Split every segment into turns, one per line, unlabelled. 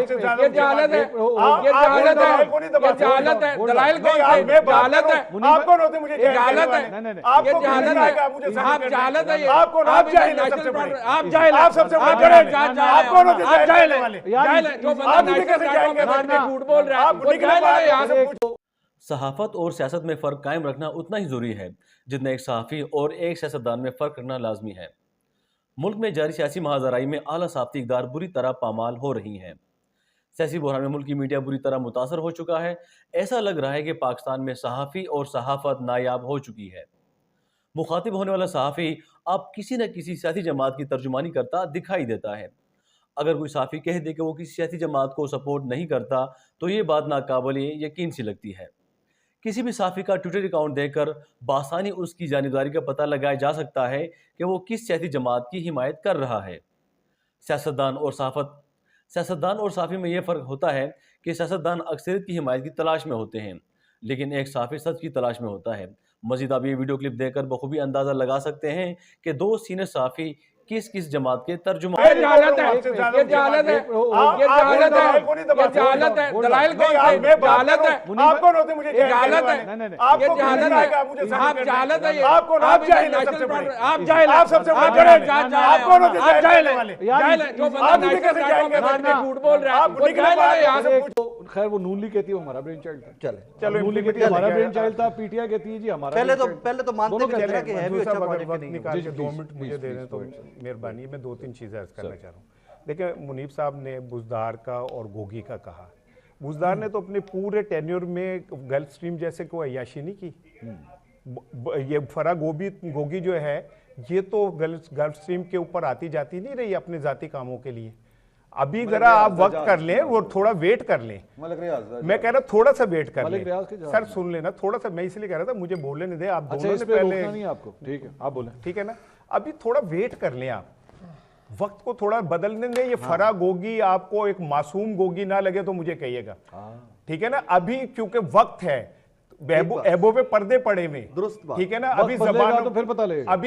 آپ سے زیادہ یہ جہالت ہے, یہ جہالت ہے, یہ جہالت ہے, دلائل کون سے جہالت ہے, آپ کون ہوتے مجھے جہالت ہے, آپ کو جہالت ہے, آپ جہالت ہے, آپ کون, آپ جاہل ہیں سب سے بڑے, آپ جاہل ہیں, آپ سب سے بڑے, آپ کون ہوتے ہیں جاہل والے, جاہل ہیں, جو بندہ نیشنل کانفرنس میں جھوٹ بول رہا ہے وہ جاہل ہے یہاں سے.
صحافت اور سیاست میں فرق قائم رکھنا اتنا ہی ضروری ہے جتنا ایک صحافی اور ایک سیاستدان میں فرق رکھنا لازمی ہے. ملک میں جاری سیاسی مہاجرائی میں اعلیٰ صحافتی اقدار بری طرح پامال ہو رہی ہیں. سیاسی بحران میں ملک کی میڈیا بری طرح متاثر ہو چکا ہے. ایسا لگ رہا ہے کہ پاکستان میں صحافی اور صحافت نایاب ہو چکی ہے. مخاطب ہونے والا صحافی اب کسی نہ کسی سیاسی جماعت کی ترجمانی کرتا دکھائی دیتا ہے. اگر کوئی صحافی کہہ دے کہ وہ کسی سیاسی جماعت کو سپورٹ نہیں کرتا تو یہ بات ناقابل یقین سی لگتی ہے. کسی بھی صحافی کا ٹویٹر اکاؤنٹ دیکھ کر بآسانی اس کی جانبداری کا پتہ لگایا جا سکتا ہے کہ وہ کس سیاسی جماعت کی حمایت کر رہا ہے. سیاستدان اور صحافی میں یہ فرق ہوتا ہے کہ سیاستدان اکثریت کی حمایت کی تلاش میں ہوتے ہیں لیکن ایک صحافی سچ کی تلاش میں ہوتا ہے. مزید آپ یہ ویڈیو کلپ دیکھ کر بخوبی اندازہ لگا سکتے ہیں کہ دو سینئر صحافی کس کس جماعت کے ترجمان.
یہ جہالت ہے, یہ جہالت ہے, یہ جہالت ہے, یہ جہالت ہے, دلائل کون سے جہالت ہے, آپ کون ہوتے مجھے جہالت ہے, یہ جہالت ہے, آپ جہالت ہے, آپ کون, آپ جاہل ہیں سب سے بڑے, آپ جاہل ہیں, آپ سب سے بڑے, آپ کون ہوتے ہیں جاہل والے, جاہل ہیں, جو بندہ نیشنل کانفرنس میں جھوٹ بول رہا ہے وہ جاہل ہے یہاں سے.
خیر وہ نون لیگ کہتی ہے ہمارا برین چائلڈ تھا, چلو نون لیگ کہتی ہے ہمارا برین چائلڈ تھا, پی ٹی آئی کہتی ہے جی ہمارا.
پہلے تو مانتے بھی چل رہا کہ ہے بھی اچھا پولیٹیکل
نکال کے 2 منٹ مجھے دے دیں تو مہربانی. میں 2-3 چیزیں عرض کرنا چاہ رہا ہوں. دیکھیں منیب صاحب نے بزدار کا اور گوگی کا کہا. بزدار نے تو اپنے پورے ٹینیور میں گلف سٹریم جیسے کوئی عیاشی نہیں کی. یہ فرا گوگی جو ہے یہ تو گلف سٹریم کے اوپر آتی جاتی نہیں رہی اپنے ذاتی کاموں کے لیے. ابھی ذرا آپ وقت کر لیں, وہ تھوڑا ویٹ کر لیں. میں کہہ رہا تھوڑا سا ویٹ کر لیں سر, سن لینا تھوڑا سا. میں اس لیے کہہ رہا تھا مجھے بولنے نہیں دے, آپ دونوں نے پہلے,
ٹھیک ہے آپ بولیں,
ٹھیک ہے نا, ابھی تھوڑا ویٹ کر لیں, آپ وقت کو تھوڑا بدلنے دیں. یہ فرا گوگی آپ کو ایک معصوم گوگی نہ لگے تو مجھے کہیے گا, ٹھیک ہے نا. ابھی کیونکہ وقت ہے, ایبو پہ پردے پڑے ہوئے, ٹھیک ہے نا, ابھی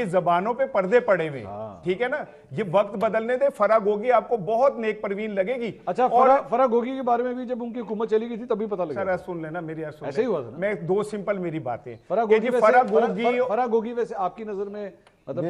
زبانوں پہ پردے پڑے ہوئے, ٹھیک ہے نا. یہ وقت بدلنے دے. فرا گوگی آپ کو بہت نیک پروین لگے گی.
اچھا فرا گوگی کے بارے میں بھی جب ان کی حکومت چلی گئی تھی تبھی پتہ لگا.
سر سن لینا میری,
ایسے ہی ہوا تھا.
میں 2 سمپل میری باتیں.
فرا گوگی ویسے آپ کی نظر میں میں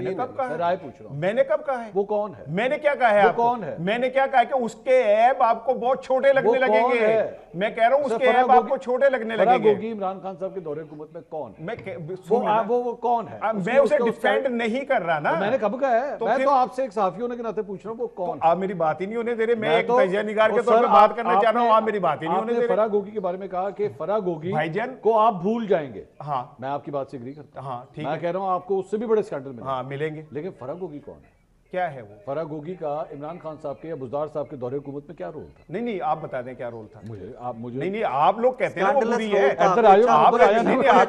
نے کب کہا ہے وہ کون ہے,
میں نے کیا کہا ہے آپ کو, میں نے کیا کہا کہ اس کے عیب آپ کو بہت چھوٹے لگنے لگیں گے. میں کہہ رہا ہوں اس کے عیب آپ کو چھوٹے لگنے لگیں گے.
گوگی عمران خان صاحب کے دور حکومت میں کون ہے,
وہ کون ہے, میں اسے ڈیفینڈ نہیں کر رہا نا.
میں نے کب کہا ہے, میں تو آپ سے ایک صحافی ہونے کے ناطے پوچھ رہا ہوں وہ کون.
آپ میری بات ہی نہیں ہونے دے رہے. میں ایک تجزیہ نگار کے طور پہ بات کرنا چاہ رہا ہوں, آپ میری بات ہی نہیں ہونے دے رہے.
فرا گوگی کے بارے میں کہا کہ فرا گوگی کو آپ بھول جائیں گے.
ہاں
میں آپ کی بات سے ایگری کرتا ہوں.
ہاں ٹھیک ہے,
میں کہہ رہا ہوں آپ کو اس سے بھی بڑے اسکینڈل ملیں.
ہاں ملیں گے.
لیکن فرا گوگی کون ہے,
کیا ہے وہ؟
فرا گوگی کا عمران خان صاحب کے یا بزدار صاحب کے دور حکومت میں کیا رول تھا؟
نہیں آپ بتا دیں کیا رول تھا.
مجھے
نہیں آپ لوگ کہتے ہیں وہ بری ہے. آپ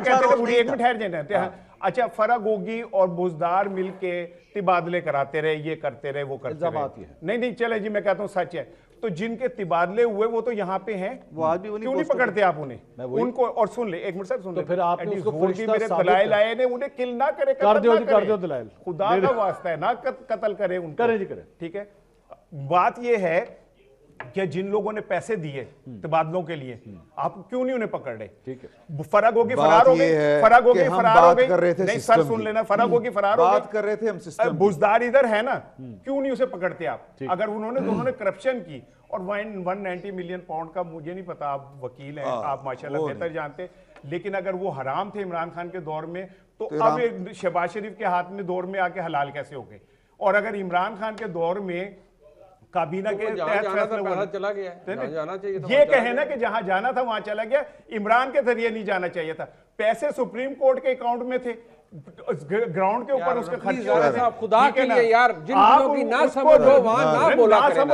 کہتے ہیں بری, ایک منٹ ٹھہر جائیں. اچھا فرا گوگی اور بزدار مل کے تبادلے کراتے رہے, یہ کرتے رہے, وہ کرتے رہے. نہیں چلے جی, میں کہتا ہوں سچ ہے. تو جن کے تبادلے ہوئے وہ تو یہاں پہ ہیں, کیوں نہیں پکڑتے آپ انہیں, ان کو. اور سن لے ایک منٹ سر, سن لے,
پھر آپ نے اس کو
میرے دلائل آئے نے, انہیں کل نہ کرے,
کر دیو دلائل,
خدا کا واسطہ ہے, نہ قتل کرے ان کو. ٹھیک ہے, بات یہ ہے کہ جن لوگوں نے پیسے دیے تبادلوں کے لیے, آپ کیوں نہیں انہیں پکڑ رہے؟ فرا گوگی فرار ہو گئی, فرا گوگی فرار ہو گئی. نہیں سر سن لینا, فرا گوگی فرار ہو گئی, بزدار ادھر ہے نا, کیوں نہیں اسے پکڑتے آپ؟ اگر انہوں نے کرپشن کی اور 190 ملین پاؤنڈ کا, مجھے نہیں پتا, آپ وکیل ہیں, آپ ماشاءاللہ بہتر جانتے, لیکن اگر وہ حرام تھے عمران خان کے دور میں تو اب شہباز شریف کے ہاتھ میں دور میں آ کے حلال کیسے ہو گئے؟ اور اگر عمران خان کے دور میں کابینہ کے تحت فیصلہ یہ کہیں نا کہ جہاں جانا تھا وہاں چلا گیا, عمران کے ذریعے نہیں جانا چاہیے تھا. پیسے سپریم کورٹ کے اکاؤنٹ میں تھے, گراؤنڈ کے اوپر اس کے خرچ ہو رہے تھے. خدا کے لیے یار, جن چیزوں کی نہ سمجھو وہاں نہ بولا کریں.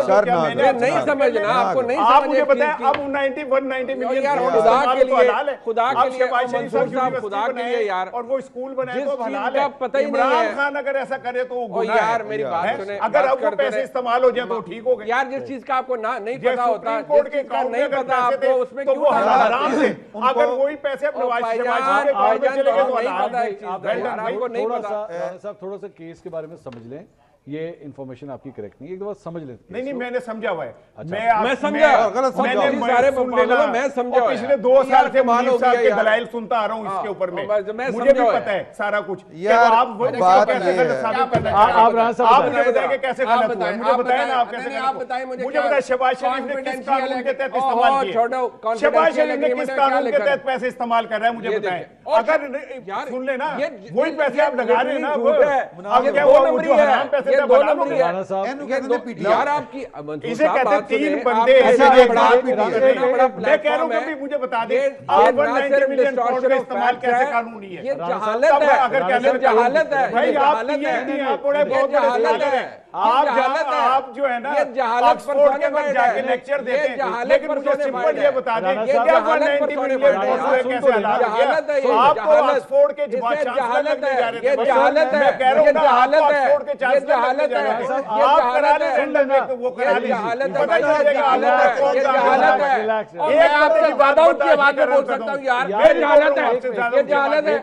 نہیں سمجھنا, آپ کو نہیں سمجھے. آپ مجھے بتائیں اب 190 ملین خدا کے لیے, خدا کے لیے منصور صاحب, خدا کے لیے یار, اور وہ اسکول بنائے تو حلال ہے. عمران خان اگر ایسا کرے تو وہ گناہ ہے. یار میری بات سنیں, اگر اب وہ پیسے استعمال ہو جائے تو ٹھیک ہو گئے.
یار جس چیز کا آپ کو نہیں پتا ہوتا,
سپریم کورٹ کے اکاؤنٹ میں اگر پیسے تھے اس میں کیوں حرام تھے؟ اگر وہی پیسے نواز شریف کے اکاؤنٹ میں چلے گئے تو حلال ہے.
صاحب تھوڑا سا کیس کے بارے میں سمجھ لیں یہ انفارمیشن آپ کی کریکٹ نہیں ہے, ایک دفعہ سمجھ لیتے.
نہیں میں نے سمجھا ہوا ہے,
میں سمجھا غلط سمجھا, میں سمجھا
پچھلے 2 سال سے منیر صاحب کے دلائل سنتا آ رہا ہوں اس کے اوپر میں, مجھے بھی پتا ہے سارا کچھ. آپ
رانا صاحب
مجھے بتائیں کہ کیسے غلط ہوا, مجھے بتائیں نا آپ کیسے, مجھے بتائیں شہباز شریف نے کس قانون کے تحت استعمال کیے, شہباز شریف نے کس قانون کے تحت پیسے استعمال کر رہا ہے مجھے بتائیں. اگر سن لیں نا وہی پیسے آپ لگا رہے ہیں نا, اب کیا وہ جو حرام پیسے تھے بنا لو گے
یار. آپ کی
اسے کہتے ہیں 3 بندے ایسے میں کہہ رہا ہوں کہ مجھے بتا دیں 190 ملین پاؤنڈ کا استعمال کیسے قانونی ہے.
یہ جہالت ہے,
اگر کہتے ہیں
جہالت ہے
بھائی آپ بڑے بہت جہالت ہے, آپ جو ہے نا آکسفورڈ کے اندر جا کے لیکچر دیتے ہیں, لیکن مجھے سمپل یہ بتا دیں کہ 190 ملین پاؤنڈ کیسے حلال ہو گیا. آپ کو آکسفورڈ کے چانسلر لگنے جا رہے تھے, میں کہہ رہا ہوں نا آپ کو آکسفورڈ کے چانسلر لگنے جا رہے تھے, آپ کرا لیں لندن میں وہ کرا لیں, پتہ چلے گا آپ کو جہالت ہے.
ایک آپ سے زیادہ ان کی آواز میں بول سکتا ہوں یار, یہ جہالت ہے, یہ جہالت ہے,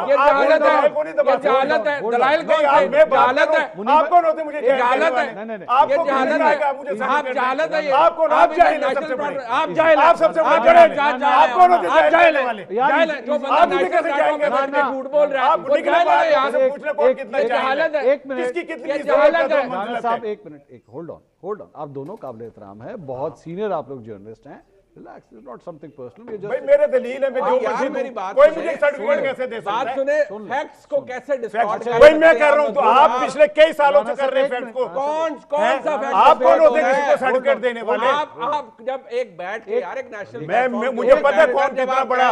یہ جہالت ہے, یہ جہالت ہے, دلائل کون سے جہالت ہے,
آپ کون ہوتے مجھے
جہالت ہے, یہ جہالت ہے, آپ جہالت ہے, آپ جاہل ہیں, آپ جاہل ہیں,
آپ سب سے
بڑے آپ کون ہوتے, آپ جاہل ہیں, جاہل ہیں, جو بندہ نیشنل پلیٹ فارم پہ جھوٹ بول رہا ہے وہ جاہل ہے. یہاں سے پوچھ لیں کون کتنا جہالت ہے,
کس کی کتنی
جہالت ہے.
رانا صاحب ایک منٹ, ہولڈ آن, آپ دونوں قابل احترام ہیں, بہت سینئر آپ لوگ جرنلسٹ ہیں. Relax, it's not something personal.
بھائی میرے دلیل ہے, میں جو
یار میری بات
کوئی مجھے سرٹیفکیٹ کیسے دے سکتا ہے.
بات سنیں, فیکٹس کو کیسے ڈسٹارٹ کریں.
وہی میں کہہ رہا ہوں, تو آپ پچھلے کئی سالوں سے کر رہے ہیں فیکٹس کو.
کون سا فیکٹ,
آپ کون ہوتے ہیں جس کو سرٹیفکیٹ دینے والے.
آپ جب ایک بیٹھ کے یار ایک نیشنل
میں مجھے پتہ ہے کون کتنا بڑا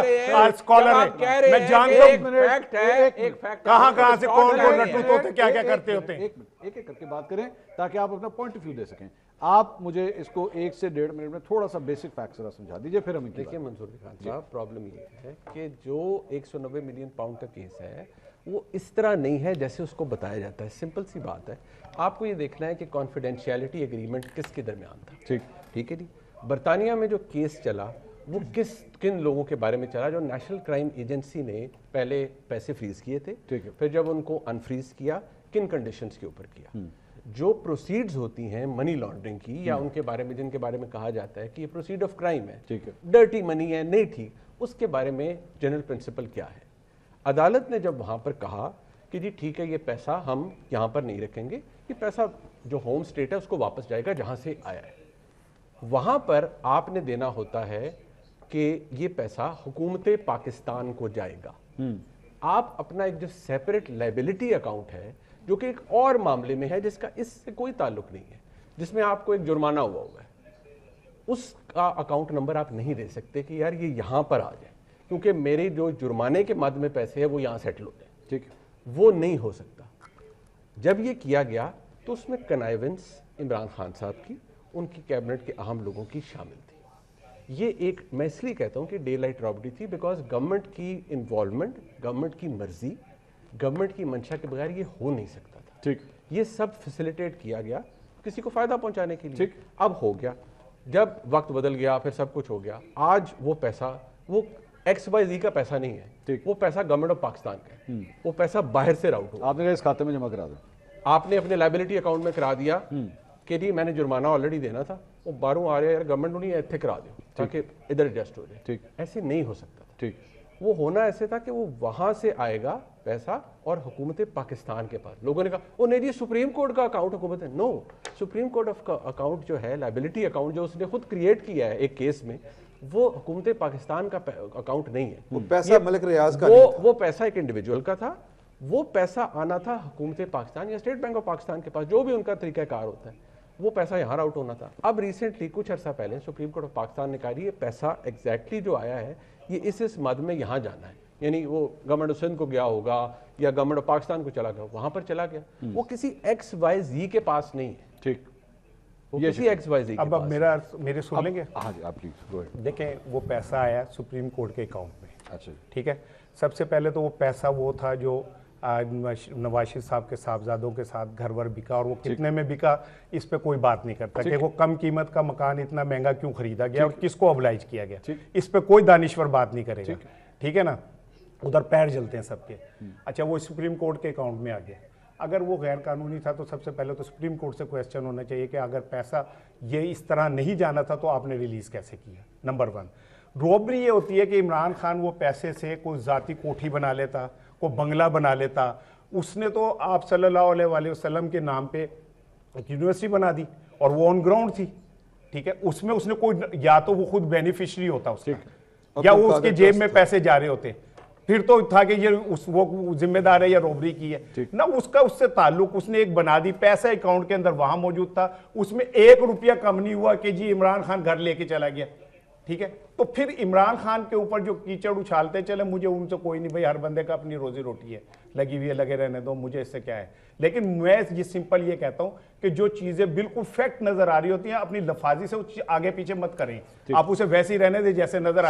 اسکالر ہے, میں جانتا ہوں
فیکٹ ہے, ایک فیکٹ
کہاں سے کون رٹوتے ہوتے کیا کیا کرتے ہوتے ہیں.
ایک ایک کر کے بات کریں تاکہ آپ اپنا پوائنٹ آف ویو دے سکیں. آپ مجھے اس کو 1 سے 1.5 منٹ میں تھوڑا سا بیسک فیکٹ ذرا سمجھا دیجئے, پھر ہم
دیکھیں منصور خان صاحب, پرابلم یہ ہے کہ جو 190 ملین پاؤنڈ کا کیس ہے وہ اس طرح نہیں ہے جیسے اس کو بتایا جاتا ہے. سمپل سی بات ہے, آپ کو یہ دیکھنا ہے کہ کانفیڈینشیلٹی ایگریمنٹ کس کے درمیان تھا. ٹھیک ہے جی. برطانیہ میں جو کیس چلا وہ کن لوگوں کے بارے میں چلا, جو نیشنل کرائم ایجنسی نے پہلے پیسے فریز کیے تھے, پھر جب ان کو انفریز کیا کن کنڈیشنز کے اوپر کیا. جو پروسیڈز ہوتی ہیں منی لانڈرنگ کی یا ان کے بارے میں جن کے بارے میں کہا جاتا ہے کہ یہ پروسیڈ آف کرائم ہے, ڈرٹی منی ہے, نہیں ٹھیک, اس کے بارے میں جنرل پرنسپل کیا ہے. عدالت نے جب وہاں پر کہا کہ جی ٹھیک ہے یہ پیسہ ہم یہاں پر نہیں رکھیں گے, یہ پیسہ جو ہوم اسٹیٹ ہے اس کو واپس جائے گا جہاں سے آیا ہے, وہاں پر آپ نے دینا ہوتا ہے کہ یہ پیسہ حکومت پاکستان کو جائے گا. آپ اپنا ایک جو سیپریٹ لائبلٹی اکاؤنٹ ہے جو کہ ایک اور معاملے میں ہے جس کا اس سے کوئی تعلق نہیں ہے, جس میں آپ کو ایک جرمانہ ہوا ہے, اس کا اکاؤنٹ نمبر آپ نہیں دے سکتے کہ یار یہ یہاں پر آ جائے کیونکہ میرے جو جرمانے کے مد میں پیسے ہیں وہ یہاں سیٹل ہوتے ہیں. ٹھیک ہے, وہ نہیں ہو سکتا. جب یہ کیا گیا تو اس میں کنائیونس عمران خان صاحب کی, ان کی کیبنٹ کے اہم لوگوں کی شامل تھی. یہ ایک میں اس لیے کہتا ہوں کہ ڈے لائٹ رابری تھی بیکاز گورنمنٹ کی انوالومنٹ, گورنمنٹ کی مرضی, گورنمنٹ کی منشا کے بغیر یہ ہو نہیں سکتا تھا. ٹھیک, یہ سب فیسیلیٹیٹ کیا گیا کسی کو فائدہ پہنچانے کے لیے. اب ہو گیا, جب وقت بدل گیا پھر سب کچھ ہو گیا, آج وہ پیسہ وہ XYZ کا پیسہ نہیں ہے, وہ پیسہ گورنمنٹ آف پاکستان کا ہے, وہ پیسہ باہر سے راؤٹ ہو.
آپ نے اس کھاتے میں جمع کرا دیا,
آپ نے اپنے لائبلٹی اکاؤنٹ میں کرا دیا کہ جی میں نے جرمانہ آلریڈی دینا تھا, وہ باہروں آ رہے ہیں, گورنمنٹ نہیں اتنے کرا دو تاکہ ادھر ایڈجسٹ ہو جائے. ٹھیک, ایسے نہیں ہو سکتا تھا. ٹھیک, وہ ہونا ایسے تھا کہ وہ وہاں سے آئے گا پیسہ اور حکومت پاکستان کے پاس. لوگوں نے کہا وہ نہیں جی سپریم کورٹ کا اکاؤنٹ حکومت ہے. نو, سپریم کورٹ آف اکاؤنٹ جو ہے لائبلٹی اکاؤنٹ جو اس نے خود کریٹ کیا ہے ایک کیس میں, وہ حکومت پاکستان کا اکاؤنٹ نہیں ہے.
وہ پیسہ ملک ریاض کا
وہ پیسہ ایک انڈیویجول کا تھا, وہ پیسہ آنا تھا حکومت پاکستان یا اسٹیٹ بینک آف پاکستان کے پاس, جو بھی ان کا طریقہ کار ہوتا ہے, وہ پیسہ یہاں آؤٹ ہونا تھا. اب ریسنٹلی کچھ عرصہ پہلے سپریم کورٹ آف پاکستان نے کہا یہ پیسہ ایگزیکٹلی جو آیا ہے یہ اس مد میں یہاں جانا ہے, یعنی وہ گورنمنٹ آف سندھ کو گیا ہوگا یا گورنمنٹ آف پاکستان کو چلا گیا, وہاں پر چلا گیا, وہ کسی XYZ کے پاس نہیں ہے. ٹھیک, وہ کسی XYZ کے پاس.
اب میرے سن لیں گے.
ہاں جی, آپ پلیز.
دیکھیں وہ پیسہ آیا سپریم کورٹ کے اکاؤنٹ میں.
اچھا,
ٹھیک ہے, سب سے پہلے تو وہ پیسہ وہ تھا جو نواز شریف صاحب کے صاحبزادوں کے ساتھ گھر ور بکا, اور وہ کتنے میں بکا اس پہ کوئی بات نہیں کرتا کہ وہ کم قیمت کا مکان اتنا مہنگا کیوں خریدا گیا اور کس کو ابلائج کیا گیا, اس پہ کوئی دانشور بات نہیں کرے گا. ٹھیک ہے نا, ادھر پیر جلتے ہیں سب کے. اچھا, وہ سپریم کورٹ کے اکاؤنٹ میں آ گیا. اگر وہ غیر قانونی تھا تو سب سے پہلے تو سپریم کورٹ سے کویسچن ہونا چاہیے کہ اگر پیسہ یہ اس طرح نہیں جانا تھا تو آپ نے ریلیز کیسے کیا. نمبر 1. روبری یہ ہوتی ہے کہ عمران خان وہ پیسے سے کوئی ذاتی کوٹھی بنا لیتا, کوئی بنگلہ بنا لیتا. اس نے تو آپ صلی اللہ علیہ وسلم کے نام پہ ایک یونیورسٹی بنا دی اور وہ آن گراؤنڈ تھی, ٹھیک ہے, اس میں اس نے کوئی, یا تو وہ خود بینیفیشری ہوتا اس کا, یا وہ اس کے جیب میں پیسے جا رہے ہوتے, پھر تو تھا کہ یہ وہ ذمہ دار ہے یا روبری کی ہے نہ, اس کا اس سے تعلق اس نے ایک بنا دی, پیسہ اکاؤنٹ کے اندر وہاں موجود تھا, اس میں 1 روپیہ کم نہیں ہوا کہ جی عمران خان گھر لے کے چلا گیا, ٹھیک ہے. تو پھر عمران خان کے اوپر جو کیچڑ اچھالتے چلے, مجھے ان سے کوئی نہیں, بھائی ہر بندے کا اپنی روزی روٹی ہے, لگی ہوئی ہے, لگے رہنے دو, مجھے اس سے کیا ہے. لیکن میں یہ سمپل یہ کہتا ہوں کہ جو چیزیں بالکل فیکٹ نظر آ رہی ہوتی ہیں, اپنی لفاظی سے آگے پیچھے مت کریں, آپ اسے ویسے ہی رہنے دیں جیسے نظر آ